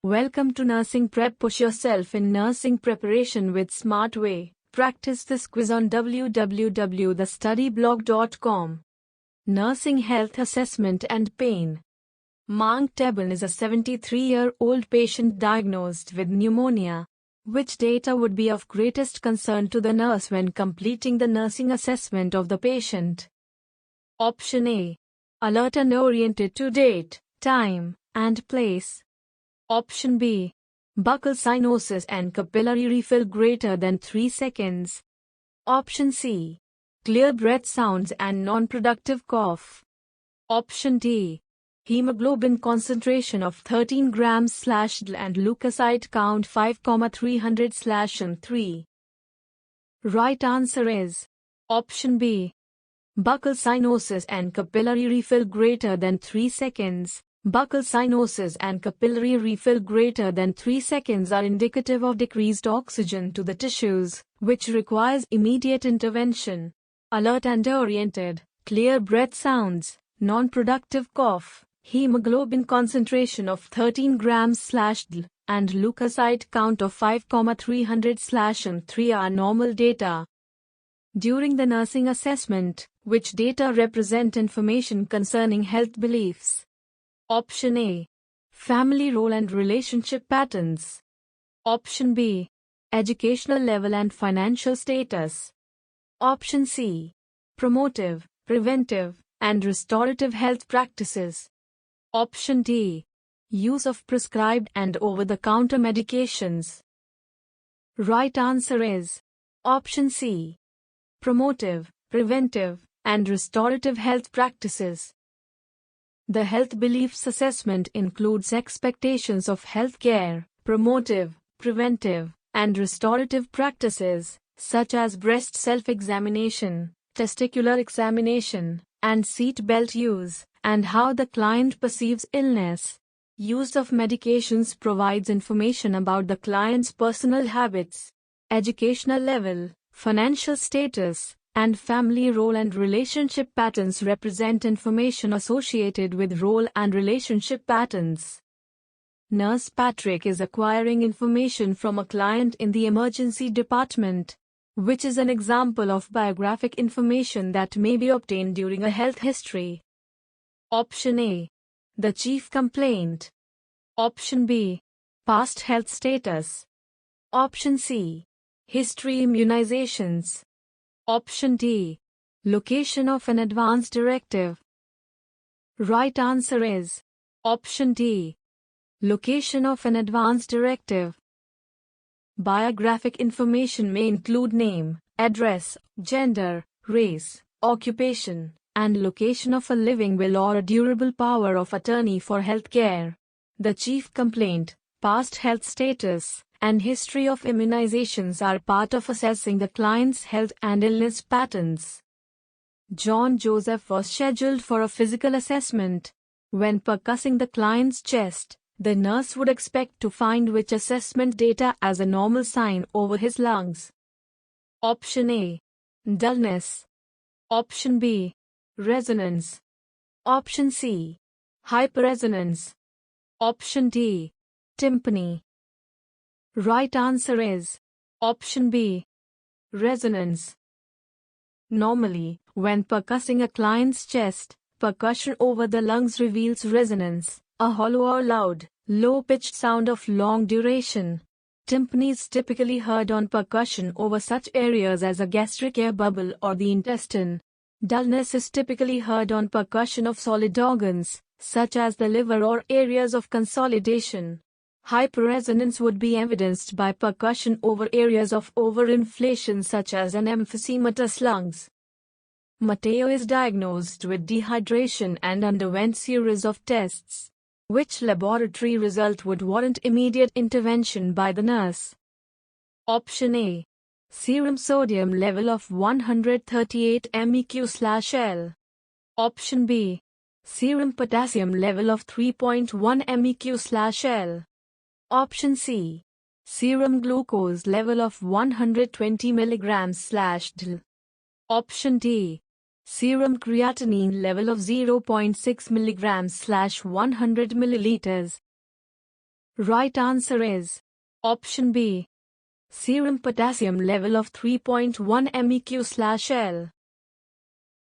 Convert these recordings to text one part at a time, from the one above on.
Welcome to Nursing Prep. Push yourself in nursing preparation with Smart Way. Practice this quiz on www.thestudyblog.com. Nursing Health Assessment and Pain. Mang Taban is a 73-year-old patient diagnosed with pneumonia. Which data would be of greatest concern to the nurse when completing the nursing assessment of the patient? Option A. Alert and oriented to date, time, and place. Option B. Buccal cyanosis and capillary refill greater than 3 seconds. Option C. Clear breath sounds and non-productive cough. Option D. Hemoglobin concentration of 13 grams/dl and leukocyte count 5,300/3. Right answer is Option B. Buccal cyanosis and capillary refill greater than 3 seconds. Buccal cyanosis and capillary refill greater than 3 seconds are indicative of decreased oxygen to the tissues, which requires immediate intervention. Alert and oriented, clear breath sounds, non-productive cough, hemoglobin concentration of 13 grams/dl, and leukocyte count of 5,300/3 are normal data. During the nursing assessment, which data represent information concerning health beliefs? Option A. Family role and relationship patterns. Option B. Educational level and financial status. Option C. Promotive, preventive, and restorative health practices. Option D. Use of prescribed and over-the-counter medications. Right answer is Option C. Promotive, preventive, and restorative health practices. The health beliefs assessment includes expectations of health care, promotive, preventive, and restorative practices, such as breast self-examination, testicular examination, and seat belt use, and how the client perceives illness. Use of medications provides information about the client's personal habits, educational level, financial status, and family role and relationship patterns represent information associated with role and relationship patterns. Nurse Patrick is acquiring information from a client in the emergency department, which is an example of biographic information that may be obtained during a health history. Option A. The chief complaint. Option B. Past health status. Option C. History immunizations. Option D. Location of an advance directive. Right answer is Option D. Location of an advance directive. Biographic information may include name, address, gender, race, occupation, and location of a living will or a durable power of attorney for health care. The chief complaint, past health status, and history of immunizations are part of assessing the client's health and illness patterns. John Joseph was scheduled for a physical assessment. When percussing the client's chest, the nurse would expect to find which assessment data as a normal sign over his lungs. Option A. Dullness. Option B. Resonance. Option C. Hyperresonance. Option D. Tympany. Right answer is Option B. Resonance. Normally, when percussing a client's chest, percussion over the lungs reveals resonance, a hollow or loud, low-pitched sound of long duration. Tympany is typically heard on percussion over such areas as a gastric air bubble or the intestine. Dullness is typically heard on percussion of solid organs, such as the liver or areas of consolidation. Hyperresonance would be evidenced by percussion over areas of overinflation such as an emphysematous lungs. Matteo is diagnosed with dehydration and underwent series of tests. Which laboratory result would warrant immediate intervention by the nurse? Option A. Serum sodium level of 138 MEq/L. Option B. Serum potassium level of 3.1 MEq/L. Option C. Serum glucose level of 120 mg/dl. Option D. Serum creatinine level of 0.6 mg/100 ml. Right answer is option B. Serum potassium level of 3.1 MEq/L.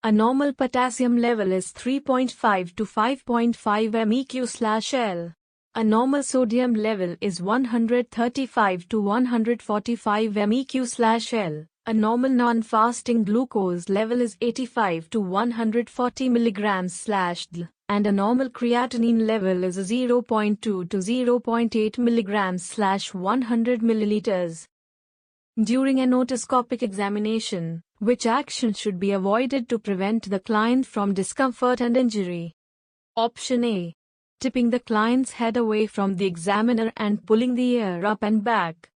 A normal potassium level is 3.5 to 5.5 MEq/L. A normal sodium level is 135 to 145 MEq/L. A normal non-fasting glucose level is 85 to 140 mg/L. And a normal creatinine level is 0.2 to 0.8 mg/100 ml. During an otoscopic examination, which action should be avoided to prevent the client from discomfort and injury? Option A. Tipping the client's head away from the examiner and pulling the ear up and back.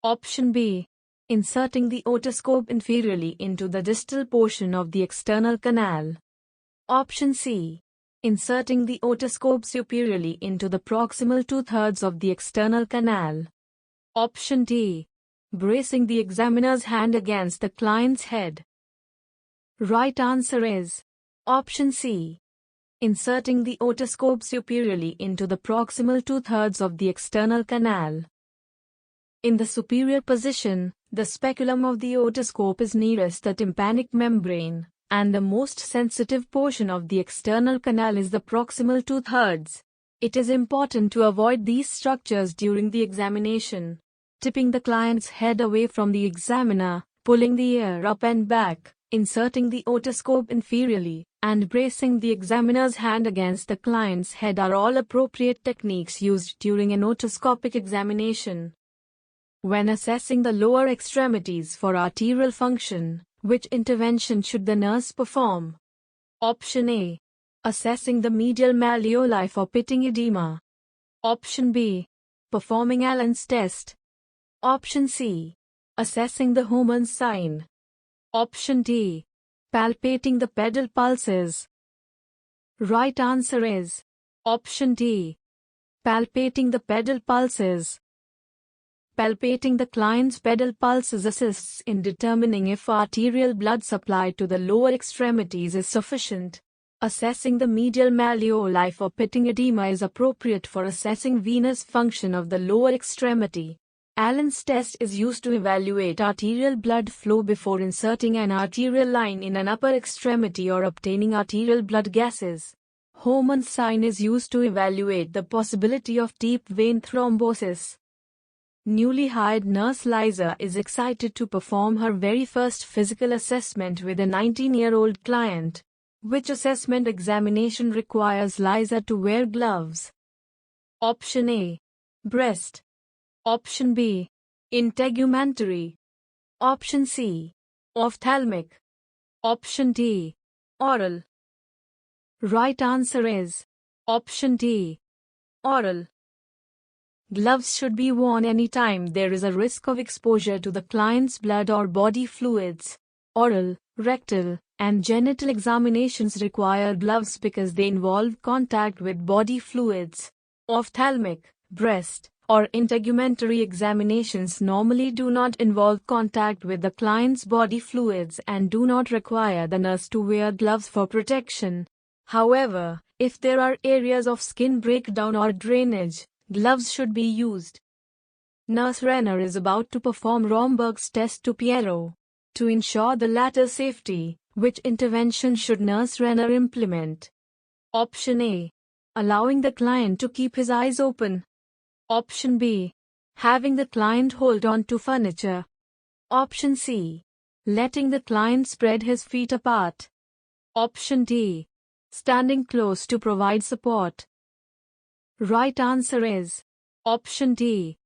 Option B. Inserting the otoscope inferiorly into the distal portion of the external canal. Option C. Inserting the otoscope superiorly into the proximal 2/3 of the external canal. Option D. Bracing the examiner's hand against the client's head. Right answer is option C. Inserting the otoscope superiorly into the proximal 2/3 of the external canal. In the superior position, the speculum of the otoscope is nearest the tympanic membrane, and the most sensitive portion of the external canal is the proximal 2/3. It is important to avoid these structures during the examination. Tipping the client's head away from the examiner, pulling the ear up and back, inserting the otoscope inferiorly, and bracing the examiner's hand against the client's head are all appropriate techniques used during an otoscopic examination. When assessing the lower extremities for arterial function, which intervention should the nurse perform? Option A. Assessing the medial malleoli for pitting edema. Option B. Performing Allen's test. Option C. Assessing the Hohmann's sign. Option D. Palpating the pedal pulses. Right answer is option D. Palpating the pedal pulses. Palpating the client's pedal pulses assists in determining if arterial blood supply to the lower extremities is sufficient. Assessing the medial malleoli for pitting edema is appropriate for assessing venous function of the lower extremity. Allen's test is used to evaluate arterial blood flow before inserting an arterial line in an upper extremity or obtaining arterial blood gases. Hohmann's sign is used to evaluate the possibility of deep vein thrombosis. Newly hired nurse Liza is excited to perform her very first physical assessment with a 19-year-old client. Which assessment examination requires Liza to wear gloves? Option A. Breast. Option B. Integumentary. Option C. Ophthalmic. Option D. Oral. Right answer is option D. Oral. Gloves should be worn anytime there is a risk of exposure to the client's blood or body fluids. Oral, rectal, and genital examinations require gloves because they involve contact with body fluids. Ophthalmic, breast, or integumentary examinations normally do not involve contact with the client's body fluids and do not require the nurse to wear gloves for protection. However, if there are areas of skin breakdown or drainage, gloves should be used. Nurse Ronor is about to perform Romberg's test to Piero. To ensure the latter's safety, which intervention should Nurse Ronor implement? Option A. Allowing the client to keep his eyes open. Option B. Having the client hold on to furniture. Option C. Letting the client spread his feet apart. Option D. Standing close to provide support. Right answer is option D.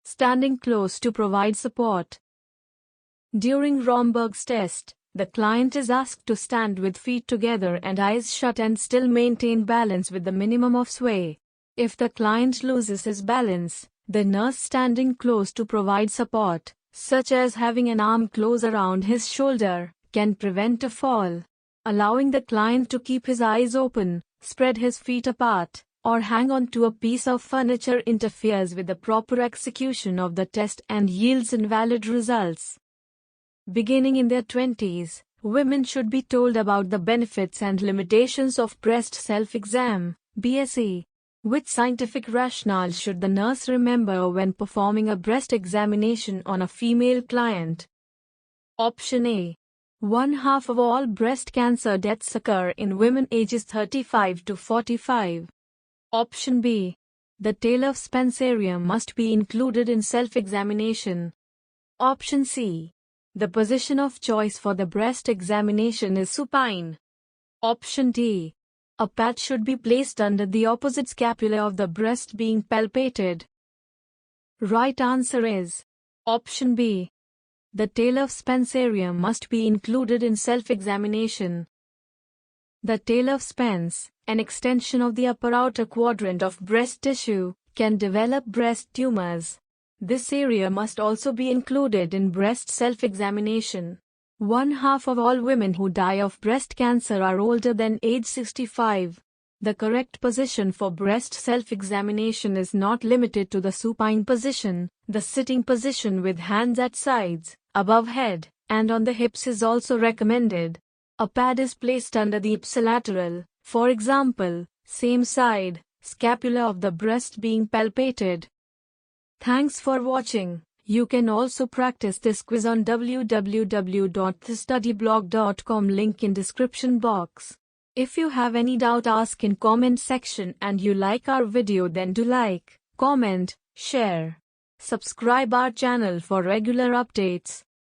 Standing close to provide support. During Romberg's test, the client is asked to stand with feet together and eyes shut and still maintain balance with the minimum of sway. If the client loses his balance, the nurse standing close to provide support, such as having an arm close around his shoulder, can prevent a fall. Allowing the client to keep his eyes open, spread his feet apart, or hang on to a piece of furniture interferes with the proper execution of the test and yields invalid results. Beginning in their 20s, women should be told about the benefits and limitations of breast self-exam, BSE. Which scientific rationale should the nurse remember when performing a breast examination on a female client? Option A. 1/2 of all breast cancer deaths occur in women ages 35 to 45. Option B. The tail of Spencerium must be included in self-examination. Option C. The position of choice for the breast examination is supine. Option D. A pad should be placed under the opposite scapula of the breast being palpated. Right answer is Option B. The tail of Spencerium must be included in self-examination. The tail of Spence, an extension of the upper outer quadrant of breast tissue, can develop breast tumors. This area must also be included in breast self-examination. 1/2 of all women who die of breast cancer are older than age 65. The correct position for breast self-examination is not limited to the supine position. The sitting position with hands at sides, above head, and on the hips is also recommended. A pad is placed under the ipsilateral, for example, same side, scapula of the breast being palpated. Thanks for watching. You can also practice this quiz on www.thestudyblog.com, link in description box. If you have any doubt, ask in comment section, and you like our video, then do like, comment, share. Subscribe our channel for regular updates.